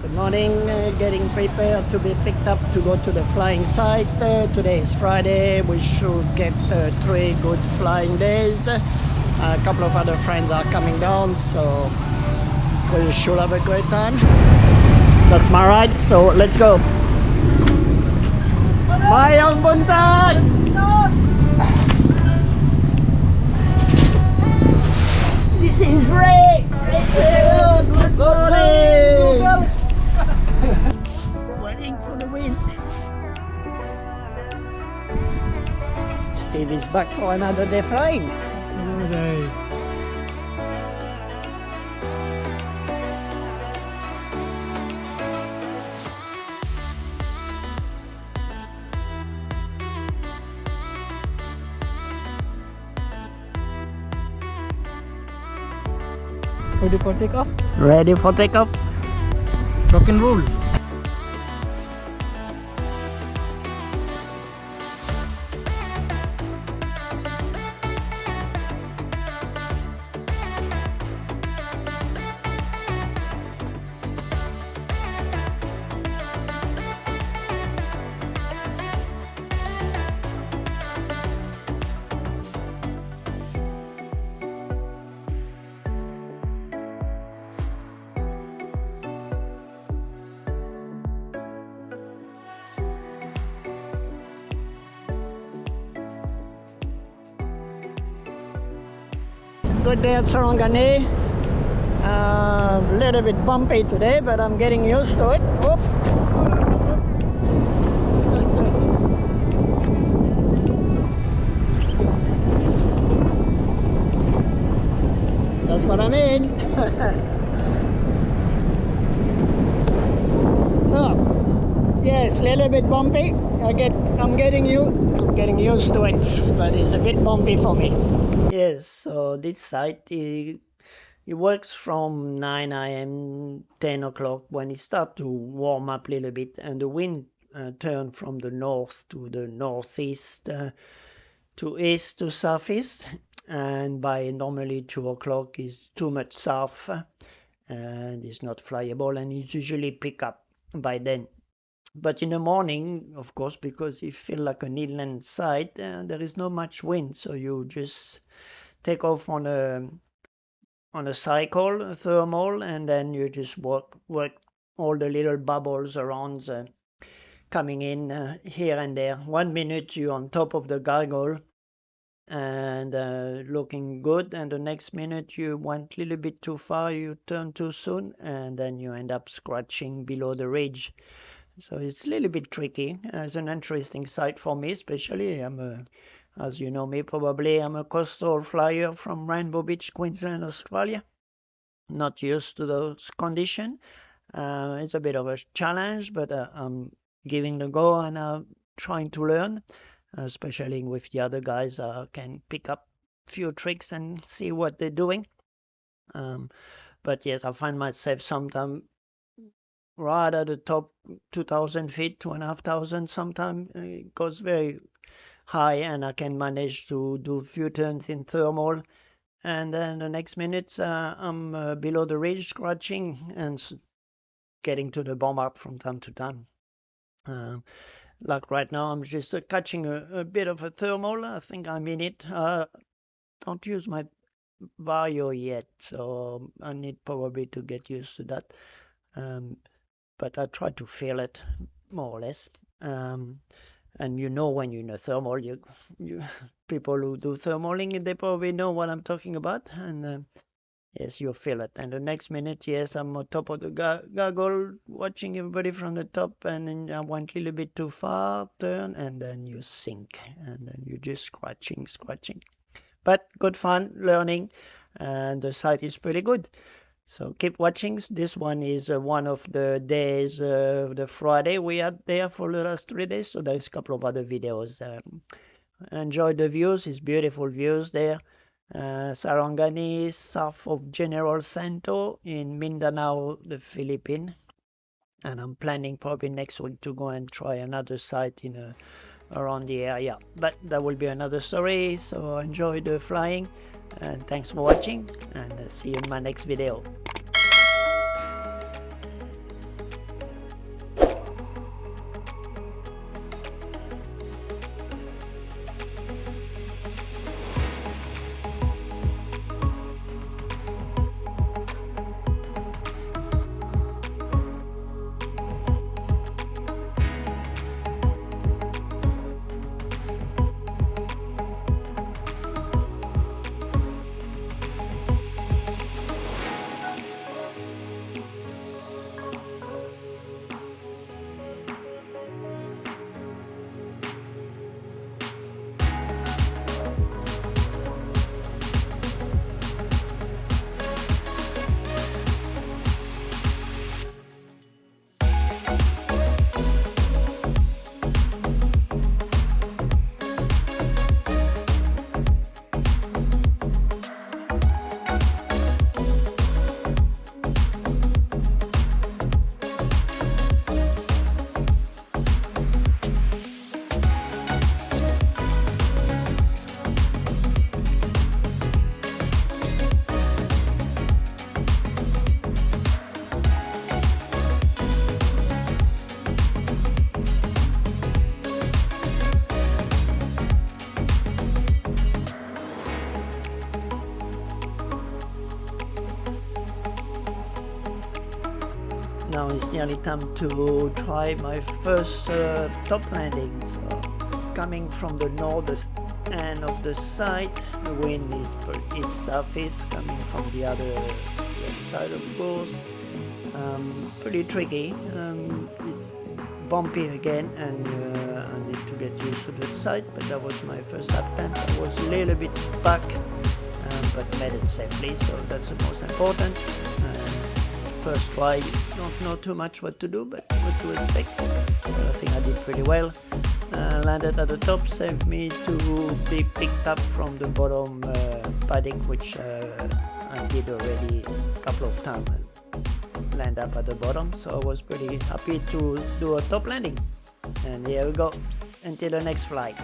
Good morning, getting prepared to be picked up to go to the flying site. Today is Friday, we should get 3 good flying days. A couple of other friends are coming down, so we should have a great time. That's my ride, so let's go. Mayang buntag! This is Ray! Good morning! Waiting for the wind. Steve is back for another day flying. Another day. Ready for takeoff? Ready for takeoff? Rock and roll. Good day at Sarangani. A little bit bumpy today, but I'm getting used to it. Whoop. That's what I mean. So, yes, a little bit bumpy. I'm getting used to it, but it's a bit bumpy for me. Yes, so this site it works from 9 a.m. 10 o'clock when it starts to warm up a little bit and the wind turn from the north to the northeast to east to southeast, and by normally 2 o'clock is too much south and it's not flyable, and it's usually pick up by then. But in the morning, of course, because it feels like an inland site, there is not much wind, so you just take off on a cycle, a thermal, and then you just work all the little bubbles around coming in here and there. 1 minute you're on top of the gargoyle and looking good, and the next minute you went a little bit too far, you turn too soon, and then you end up scratching below the ridge. So it's a little bit tricky. It's an interesting site for me, especially. As you know me probably, I'm a coastal flyer from Rainbow Beach, Queensland, Australia. Not used to those conditions. It's a bit of a challenge, but I'm giving the go and trying to learn, especially with the other guys. I can pick up a few tricks and see what they're doing. But yes, I find myself sometimes right at the top, 2,000 feet, 2,500 sometimes. It goes very high and I can manage to do a few turns in thermal, and then the next minute I'm below the ridge scratching and getting to the bombard from time to time. Like right now I'm just catching a bit of a thermal. I think I'm in it. Don't use my vario yet, so I need probably to get used to that. But I try to feel it more or less. And you know when you're in a thermal, you people who do thermaling, they probably know what I'm talking about. And yes, you feel it. And the next minute, yes, I'm on top of the goggle, watching everybody from the top, and then I went a little bit too far, turn, and then you sink, and then you're just scratching. But good fun, learning, and the site is pretty good. So keep watching. This one is one of the days, the Friday we had there for the last 3 days. So there's a couple of other videos. Enjoy the views. It's beautiful views there. Sarangani, south of General Santo in Mindanao, the Philippines. And I'm planning probably next week to go and try another site in around the area. But that will be another story. So enjoy the flying. And thanks for watching, and see you in my next video. now it's nearly time to try my first top landing. So coming from the northern end of the site, the wind is southeast, coming from the other side of course. Pretty tricky. It's bumpy again, and I need to get used to the site, but that was my first attempt. I was a little bit back, but made it safely, so that's the most important. First try, don't know too much what to do, but what to expect. I think I did pretty well. Landed at the top, saved me to be picked up from the bottom padding, which I did already a couple of times. Land up at the bottom, so I was pretty happy to do a top landing. And here we go, until the next flight.